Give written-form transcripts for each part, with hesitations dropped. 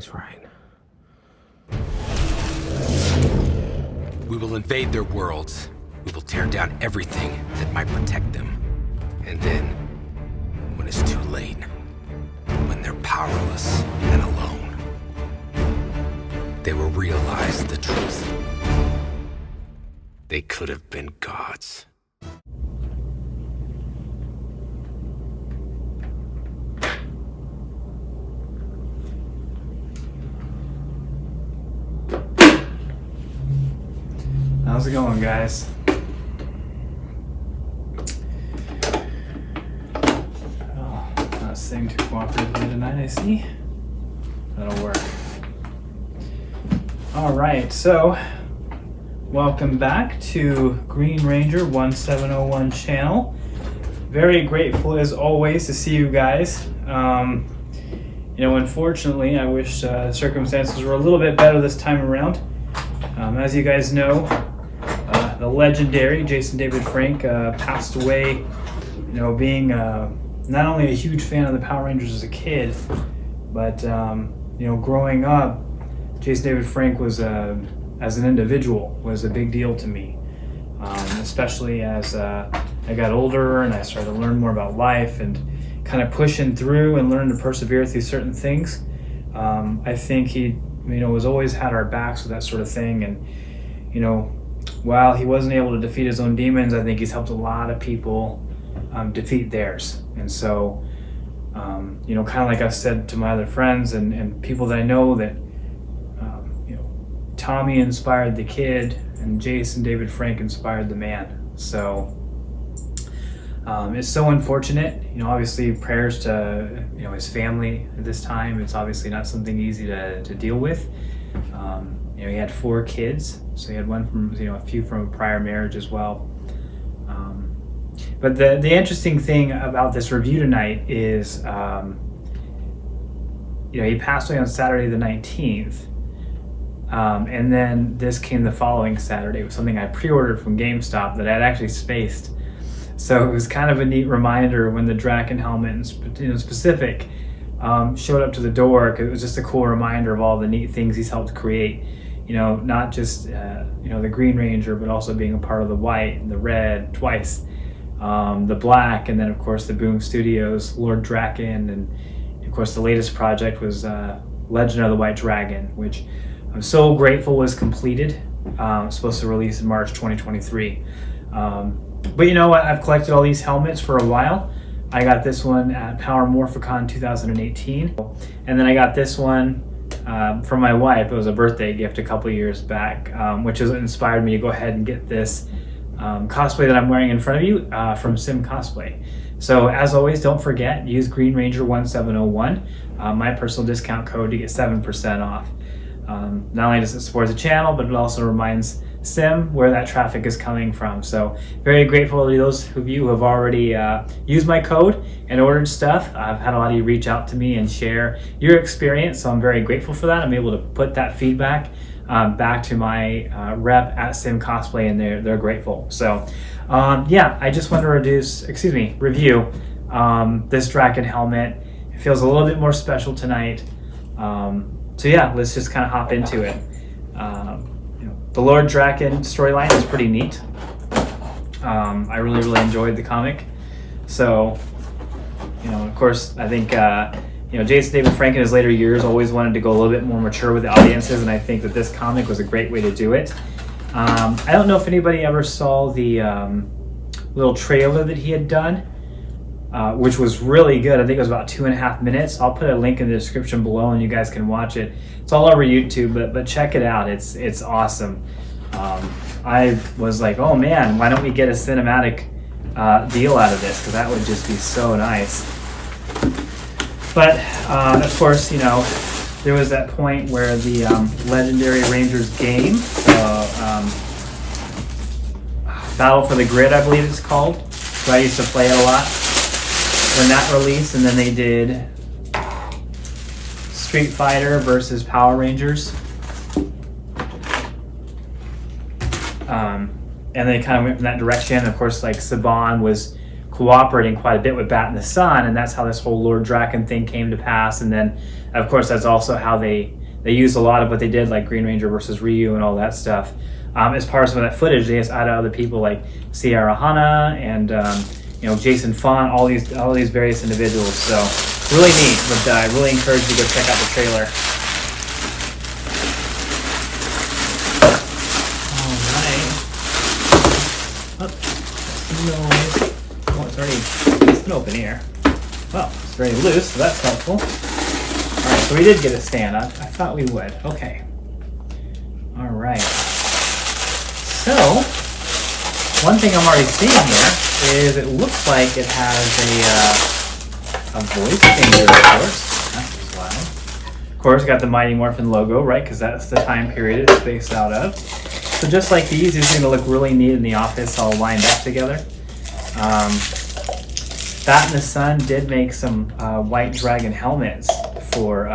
That's right. We will invade their worlds. We will tear down everything that might protect them. And then, when it's too late, when they're powerless and alone, they will realize the truth. They could have been gods. How's it going, guys? Oh, not staying too cooperative here tonight, I see. That'll work. Alright, so welcome back to Green Ranger 1701 channel. Very grateful as always to see you guys. Unfortunately, I wish circumstances were a little bit better this time around. As you guys know, the legendary Jason David Frank passed away, being not only a huge fan of the Power Rangers as a kid, but, growing up, Jason David Frank was, as an individual, was a big deal to me, especially as I got older and I started to learn more about life and kind of pushing through and learn to persevere through certain things. I think he, was always had our backs with that sort of thing, and, while he wasn't able to defeat his own demons, I think he's helped a lot of people defeat theirs. And so, kind of like I've said to my other friends and people that I know, that, Tommy inspired the kid and Jason David Frank inspired the man. So it's so unfortunate, obviously prayers to, his family at this time. It's obviously not something easy to deal with. He had 4 kids, so he had one from, a few from a prior marriage as well. But the interesting thing about this review tonight is, he passed away on Saturday the 19th. And then this came the following Saturday. It was something I pre-ordered from GameStop that I had actually spaced. So it was kind of a neat reminder when the Drakkon Helmet in specific showed up to the door, because it was just a cool reminder of all the neat things he's helped create. Not just the Green Ranger, but also being a part of the white and the red twice, the black, and then of course the Boom Studios Lord Drakken, and of course the latest project was Legend of the White Dragon, which I'm so grateful was completed. Supposed to release in March 2023. But you know what? I've collected all these helmets for a while. I got this one at Power Morphicon 2018. And then I got this one from my wife. It was a birthday gift a couple years back, which has inspired me to go ahead and get this cosplay that I'm wearing in front of you from Sim Cosplay. So as always, don't forget, use Green Ranger 1701, my personal discount code, to get 7% off. Not only does it support the channel, but it also reminds Sim where that traffic is coming from. So very grateful to those of you who have already used my code and ordered stuff. I've had a lot of you reach out to me and share your experience, so I'm very grateful for that. I'm able to put that feedback back to my rep at Sim Cosplay, and they're grateful. So I just wanted to review this Drakkon Helmet. It feels a little bit more special tonight. So let's just kind of hop into it. The Lord Drakken storyline is pretty neat. I really enjoyed the comic. So, of course, I think, Jason David Frank in his later years always wanted to go a little bit more mature with the audiences, and I think that this comic was a great way to do it. I don't know if anybody ever saw the little trailer that he had done, which was really good. I think it was about 2.5 minutes. I'll put a link in the description below and you guys can watch it. It's all over YouTube, but check it out. It's awesome. I was like, oh man, why don't we get a cinematic deal out of this? Because that would just be so nice. But of course, there was that point where the Legendary Rangers game, Battle for the Grid, I believe it's called. So I used to play it a lot when that released, and then they did Street Fighter versus Power Rangers. And they kind of went from that direction. Of course, like Saban was cooperating quite a bit with Bat in the Sun, and that's how this whole Lord Drakken thing came to pass. And then, of course, that's also how they used a lot of what they did, like Green Ranger versus Ryu and all that stuff. As part of some of that footage, they just added other people like Sierra Hanna and you know, Jason Font, all these various individuals. So really neat. But I really encourage you to go check out the trailer. Oh, it's open here. Well, it's very loose, so that's helpful. Alright, so we did get a stand. I thought we would. Okay. Alright. So, one thing I'm already seeing here is it looks like it has a voice changer, of course. That's loud. Of course, got the Mighty Morphin logo, right? Because that's the time period it's based out of. So just like these are going to look really neat in the office, all lined up together. Bat in the Sun did make some white dragon helmets for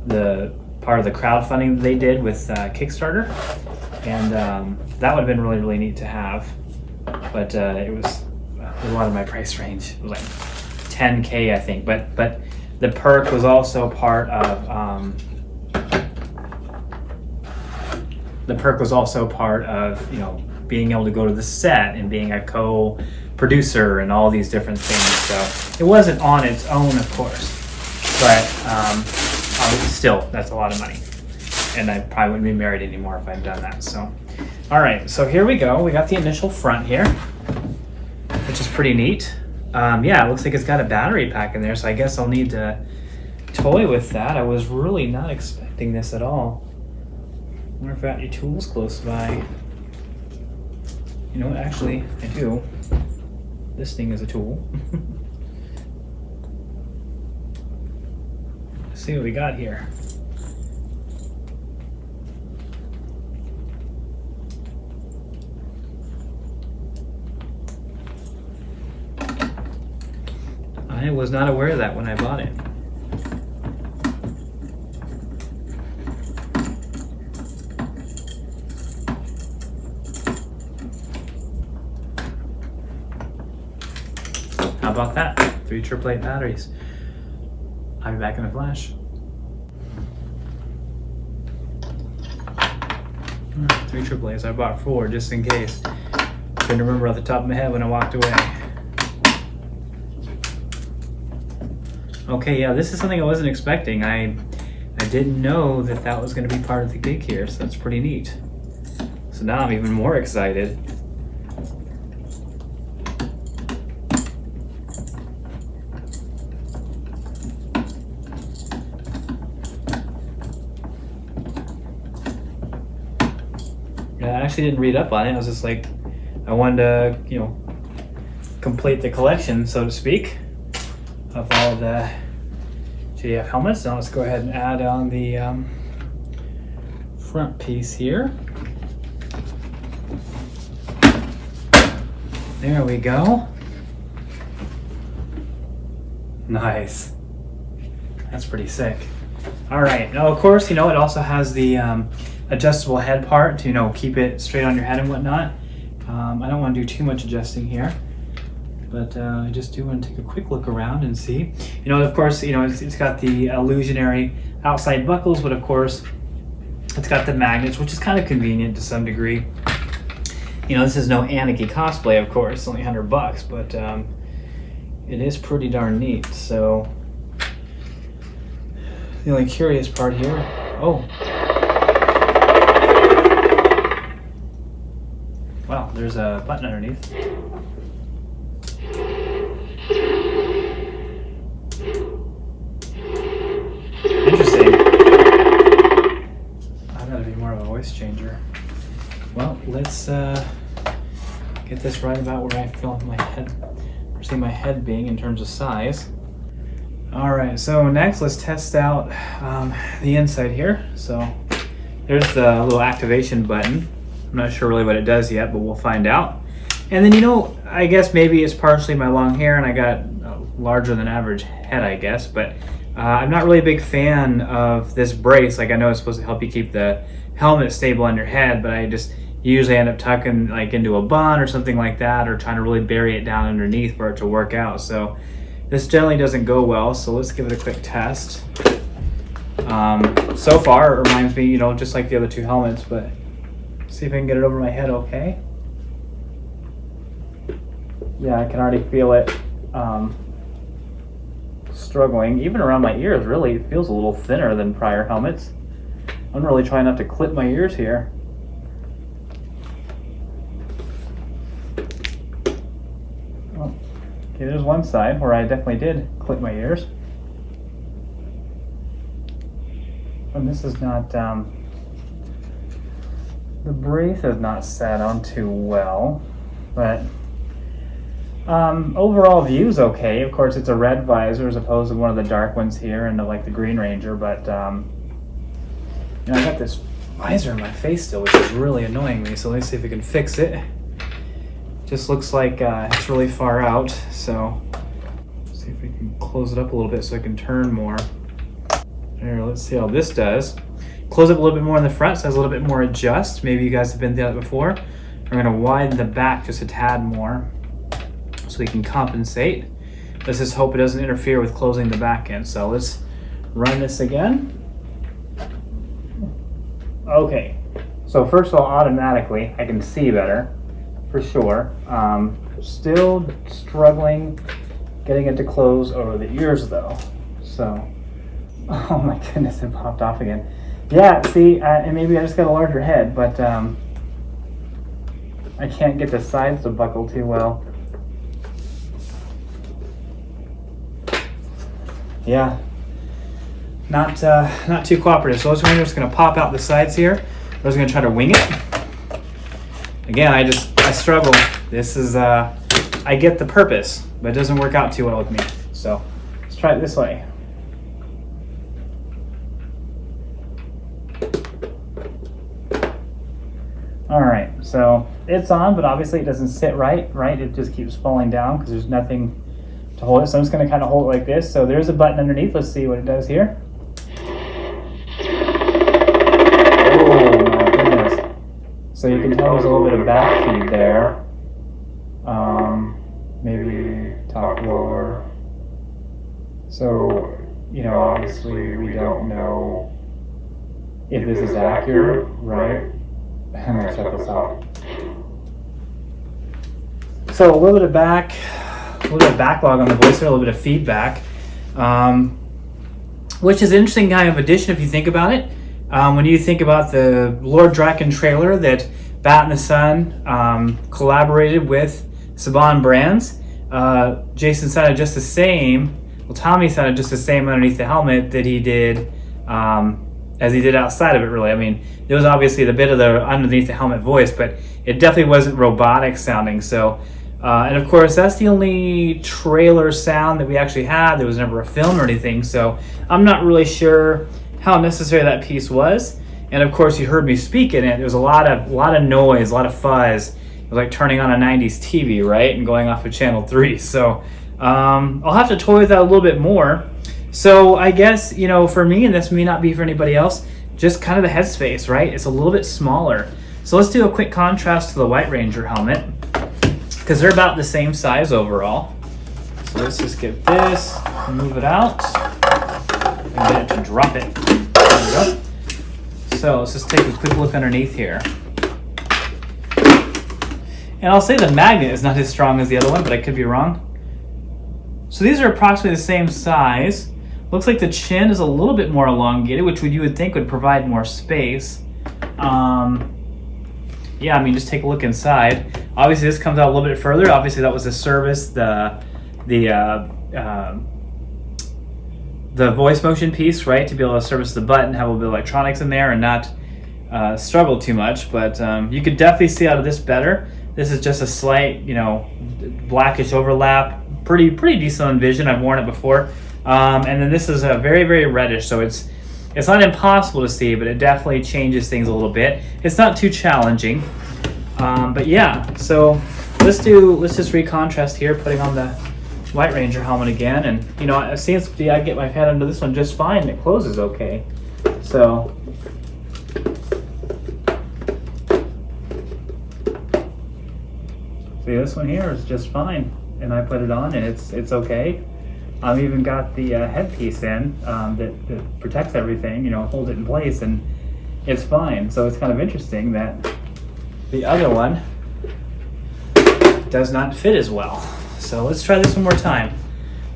the part of the crowdfunding that they did with Kickstarter, and that would have been really, really neat to have. But it was a lot of my price range. It was like $10K, I think. But the perk was also part of you know, being able to go to the set and being a co-producer and all these different things. So it wasn't on its own, of course, but still, that's a lot of money. And I probably wouldn't be married anymore if I'd done that. So, all right, so here we go. We got the initial front here, which is pretty neat. Yeah, it looks like it's got a battery pack in there, so I guess I'll need to toy with that. I was really not expecting this at all. I wonder if I got any tools close by. You know what, actually, I do. This thing is a tool. Let's see what we got here. I was not aware of that when I bought it. How about that? 3 AAA batteries. I'll be back in a flash. 3 AAAs. I bought 4 just in case. Couldn't remember off the top of my head when I walked away. Okay, yeah, this is something I wasn't expecting. I didn't know that that was going to be part of the gig here, so that's pretty neat. So now I'm even more excited. I actually didn't read up on it. I was just like, I wanted to, you know, complete the collection, so to speak, of all of the JDF helmets. Now let's go ahead and add on the front piece here. There we go. Nice. That's pretty sick. All right. Now, of course, you know, it also has the adjustable head part to, you know, keep it straight on your head and whatnot. I don't want to do too much adjusting here, but I just do want to take a quick look around and see. You know, of course, you know, it's got the illusionary outside buckles, but of course, it's got the magnets, which is kind of convenient to some degree. You know, this is no Anarchy cosplay, of course, it's only $100, but it is pretty darn neat. So the only curious part here, oh. Wow, there's a button underneath. Interesting. I've got to be more of a voice changer. Well, let's get this right about where I feel my head, or see my head being in terms of size. All right, so next let's test out the inside here. So there's the little activation button. I'm not sure really what it does yet, but we'll find out. And then, you know, I guess maybe it's partially my long hair and I got a larger than average head, I guess, but I'm not really a big fan of this brace. Like, I know it's supposed to help you keep the helmet stable on your head, but you usually end up tucking like into a bun or something like that, or trying to really bury it down underneath for it to work out. So this generally doesn't go well. So let's give it a quick test. So far it reminds me, you know, just like the other two helmets, but see if I can get it over my head okay. Yeah, I can already feel it struggling. Even around my ears, really, it feels a little thinner than prior helmets. I'm really trying not to clip my ears here. Oh, okay, there's one side where I definitely did clip my ears. And this is not, the brace is not sat on too well, but overall view's okay. Of course, it's a red visor as opposed to one of the dark ones here and like the Green Ranger, but you know, I got this visor in my face still, which is really annoying me, so let's see if we can fix it. Just looks like it's really far out, so let's see if we can close it up a little bit so I can turn more. Here, let's see how this does. Close up a little bit more in the front so it has a little bit more adjust. Maybe you guys have been through that before. I'm gonna widen the back just a tad more so we can compensate. Let's just hope it doesn't interfere with closing the back end. So let's run this again. Okay, so first of all, automatically I can see better, for sure. Still struggling getting it to close over the ears though. So, oh my goodness, it popped off again. Yeah, see, and maybe I just got a larger head, but I can't get the sides to buckle too well. Yeah, not too cooperative. So we're just gonna pop out the sides here. We're just gonna try to wing it. Again, I struggle. This is, I get the purpose, but it doesn't work out too well with me. So let's try it this way. All right, so it's on, but obviously it doesn't sit right? It just keeps falling down because there's nothing to hold it. So I'm just gonna kind of hold it like this. So there's a button underneath. Let's see what it does here. Oh my goodness. So you can tell there's a little bit of back feed there. Maybe top lower. So, you know, obviously we don't know if this is accurate, right? I'm gonna check this out. So a little bit of backlog on the voice there, a little bit of feedback, which is an interesting kind of addition if you think about it. When you think about the Lord Drakken trailer that Bat and the Sun collaborated with Saban Brands, Jason sounded just the same. Well, Tommy sounded just the same underneath the helmet that he did as he did outside of it, really. I mean, there was obviously the bit of the underneath the helmet voice, but it definitely wasn't robotic sounding. So, and of course, that's the only trailer sound that we actually had. There was never a film or anything, so I'm not really sure how necessary that piece was. And of course, you heard me speak in it. There was a lot of noise, a lot of fuzz. It was like turning on a 90s TV, right? And going off of channel 3. So I'll have to toy with that a little bit more. So I guess, you know, for me, and this may not be for anybody else, just kind of the headspace, right? It's a little bit smaller. So let's do a quick contrast to the White Ranger helmet, because they're about the same size overall. So let's just get this, move it out, and get it to drop it. There we go. So let's just take a quick look underneath here. And I'll say the magnet is not as strong as the other one, but I could be wrong. So these are approximately the same size. Looks like the chin is a little bit more elongated, which you would think would provide more space. Yeah, I mean, just take a look inside. Obviously, this comes out a little bit further. Obviously, that was the service, the voice motion piece, right? To be able to service the button, have a little bit of electronics in there, and not struggle too much. But you could definitely see out of this better. This is just a slight, you know, blackish overlap. Pretty decent on vision. I've worn it before. And then this is a very, very reddish, so it's not impossible to see, but it definitely changes things a little bit. It's not too challenging. But yeah, so let's just recontrast here, putting on the White Ranger helmet again, and you know, it seems to be I get my head under this one just fine, and it closes okay. So See, this one here is just fine, and I put it on, and it's okay. I've even got the headpiece in that protects everything, you know, holds it in place, and it's fine. So it's kind of interesting that the other one does not fit as well. So let's try this one more time.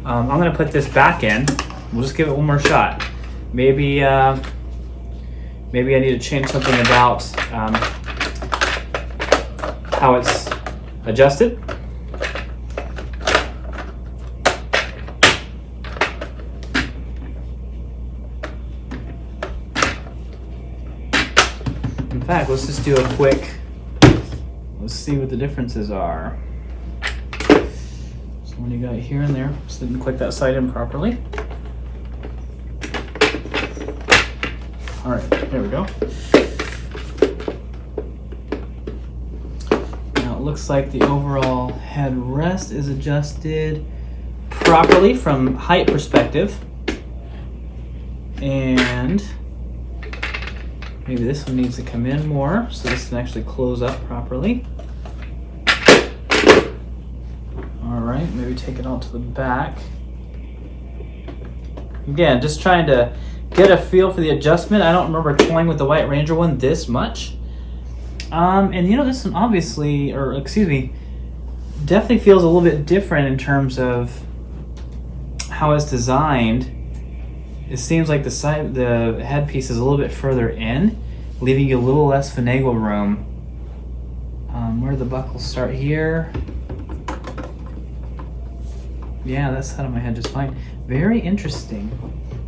I'm gonna put this back in. We'll just give it one more shot. Maybe I need to change something about how it's adjusted. In fact, let's just do a quick, let's see what the differences are. So when you got it here and there, just didn't click that side in properly. All right, there we go. Now it looks like the overall headrest is adjusted properly from height perspective. And maybe this one needs to come in more so this can actually close up properly. All right, maybe take it out to the back. Again, just trying to get a feel for the adjustment. I don't remember toying with the White Ranger one this much. And you know, this one obviously, or excuse me, definitely feels a little bit different in terms of how it's designed. It seems like the headpiece is a little bit further in, leaving you a little less finagle room. Where do the buckles start here? Yeah, that's out of my head just fine. Very interesting.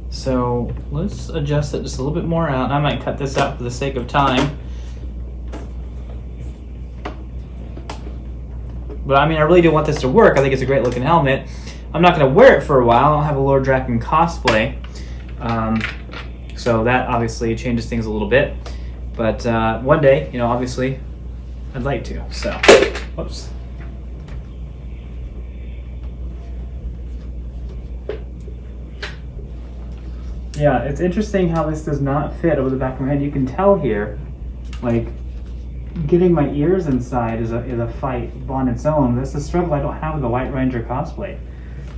So let's adjust it just a little bit more out. I might cut this out for the sake of time. But I mean, I really do want this to work. I think it's a great looking helmet. I'm not going to wear it for a while. I'll have a Lord Drakken cosplay. So that obviously changes things a little bit. But one day, you know, obviously, I'd like to. So, whoops. Yeah, it's interesting how this does not fit over the back of my head. You can tell here, like, getting my ears inside is a fight on its own. That's a struggle I don't have with the White Ranger cosplay.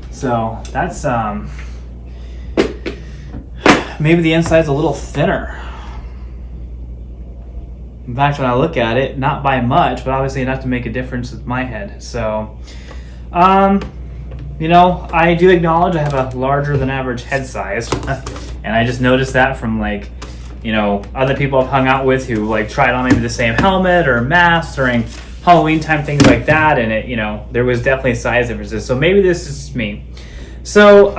So that's maybe the inside's a little thinner. In fact, when I look at it, not by much, but obviously enough to make a difference with my head. So, you know, I do acknowledge I have a larger than average head size, and I just noticed that from, like, you know, other people I've hung out with who, like, tried on maybe the same helmet or mask during Halloween time, things like that, and it, you know, there was definitely size differences. So maybe this is me. So,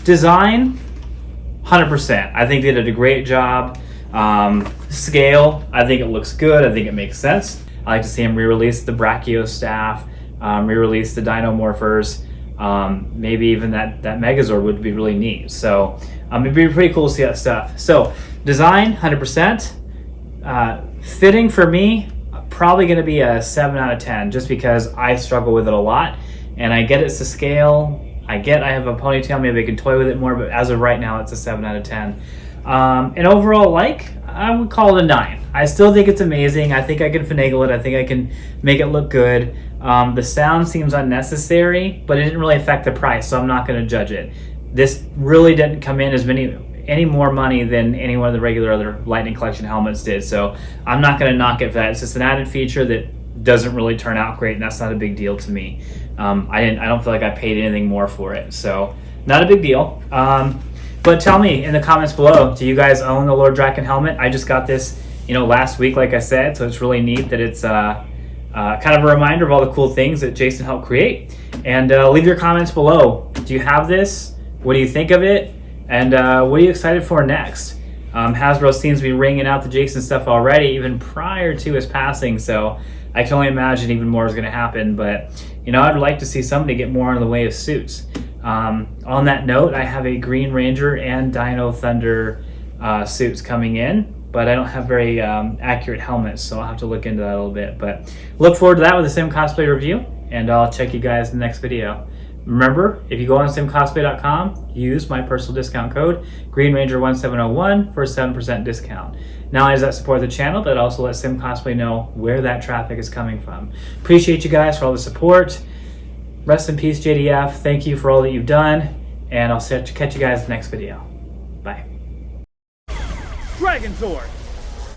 design, 100%. I think they did a great job. Scale, I think it looks good. I think it makes sense. I like to see them re-release the Brachio staff, re-release the Dino Morphers. Maybe even that Megazord would be really neat. So it'd be pretty cool to see that stuff. So design, 100%. Fitting for me, probably going to be a 7 out of 10, just because I struggle with it a lot, and I get it's to scale. I have a ponytail, maybe I can toy with it more, but as of right now, it's a 7 out of 10. And overall, I would call it a 9. I still think it's amazing. I think I can finagle it. I think I can make it look good. The sound seems unnecessary, but it didn't really affect the price, so I'm not going to judge it. This really didn't come in as any more money than any one of the regular other Lightning Collection helmets did, so I'm not going to knock it for that. It's just an added feature that doesn't really turn out great, and that's not a big deal to me. I don't feel like I paid anything more for it, so not a big deal. But tell me in the comments below, do you guys own the Lord Drakken helmet? I just got this, you know, last week, like I said, so it's really neat that it's kind of a reminder of all the cool things that Jason helped create. And leave your comments below. Do you have this? What do you think of it? And what are you excited for next? Hasbro seems to be ringing out the Jason stuff already, even prior to his passing, so I can only imagine even more is going to happen. But, you know, I'd like to see somebody get more in the way of suits. On that note, I have a Green Ranger and Dino Thunder suits coming in, but I don't have very accurate helmets, so I'll have to look into that a little bit. But look forward to that with the Sim Cosplay review, and I'll check you guys in the next video. Remember, if you go on simcosplay.com, use my personal discount code GreenRanger1701 for a 7% discount. Not only does that support the channel, but it also lets Sim possibly know where that traffic is coming from. Appreciate you guys for all the support. Rest in peace, JDF. Thank you for all that you've done, and I'll catch you guys in the next video. Bye. Dragon Sword!